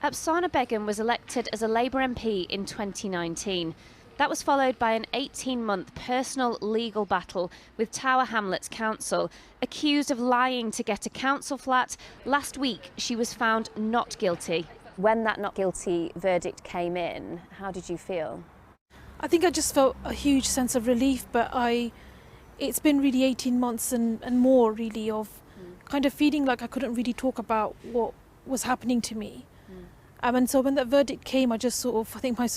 Apsana Begum was elected as a Labour MP in 2019. That was followed by an 18-month personal legal battle with Tower Hamlets Council. Accused of lying to get a council flat, last week she was found not guilty. When that not guilty verdict came in, how did you feel? I think I just felt a huge sense of relief, but it's been really 18 months and more really of kind of feeling like I couldn't really talk about what was happening to me. And so when that verdict came, I think my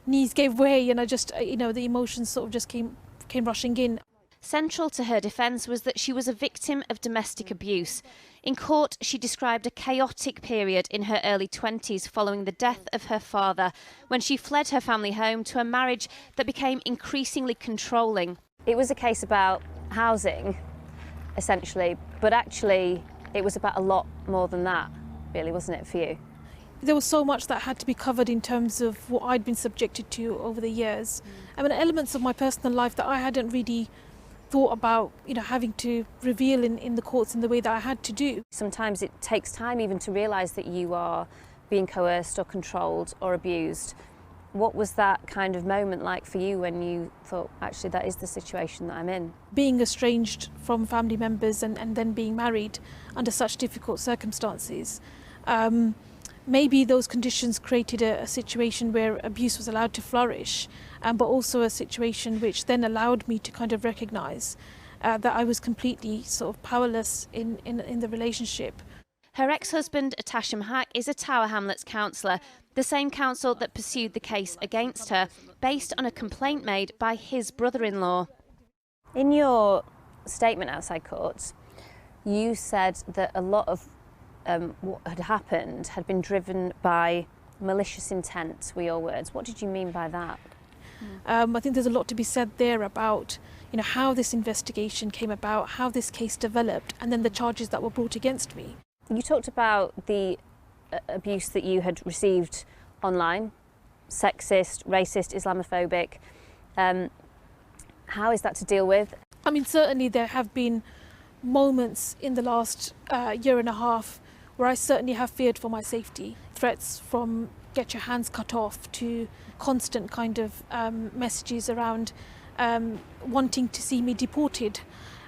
knees gave way, and I just, the emotions just came rushing in. Central to her defence was that she was a victim of domestic abuse. In court, she described a chaotic period in her early 20s following the death of her father, when she fled her family home to a marriage that became increasingly controlling. It was a case about housing, essentially, but actually it was about a lot more than that, really, wasn't it, for you? There was so much that had to be covered in terms of what I'd been subjected to over the years. I mean, elements of my personal life that I hadn't really thought about, having to reveal in the courts in the way that I had to do. Sometimes it takes time even to realise that you are being coerced or controlled or abused. What was that kind of moment like for you when you thought, actually, that is the situation that I'm in? Being estranged from family members and then being married under such difficult circumstances, maybe those conditions created a situation where abuse was allowed to flourish, but also a situation which then allowed me to kind of recognise that I was completely powerless in the relationship. Her ex-husband, Atasham Haq, is a Tower Hamlets councillor, the same council that pursued the case against her, based on a complaint made by his brother-in-law. In your statement outside court, you said that a lot of what had happened had been driven by malicious intent, were your words. What did you mean by that? I think there's a lot to be said there about how this investigation came about, how this case developed, and then the charges that were brought against me. You talked about the abuse that you had received online, sexist, racist, Islamophobic. How is that to deal with? I mean, certainly there have been moments in the last year and a half where I certainly have feared for my safety. Threats from get your hands cut off to constant kind of messages around wanting to see me deported.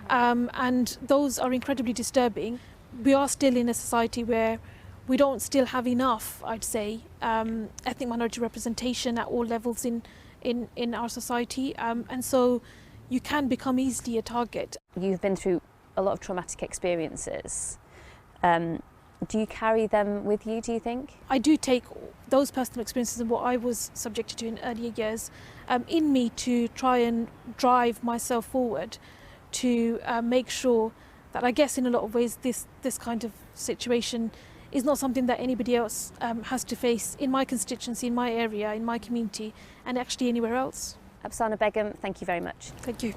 And those are incredibly disturbing. We are still in a society where we don't still have enough, I'd say, ethnic minority representation at all levels in our society. And so you can become easily a target. You've been through a lot of traumatic experiences. Do you carry them with you, do you think? I do take those personal experiences and what I was subjected to in earlier years in me to try and drive myself forward to make sure that, I guess in a lot of ways, this kind of situation is not something that anybody else has to face in my constituency, in my area, in my community, and actually anywhere else. Apsana Begum, thank you very much. Thank you.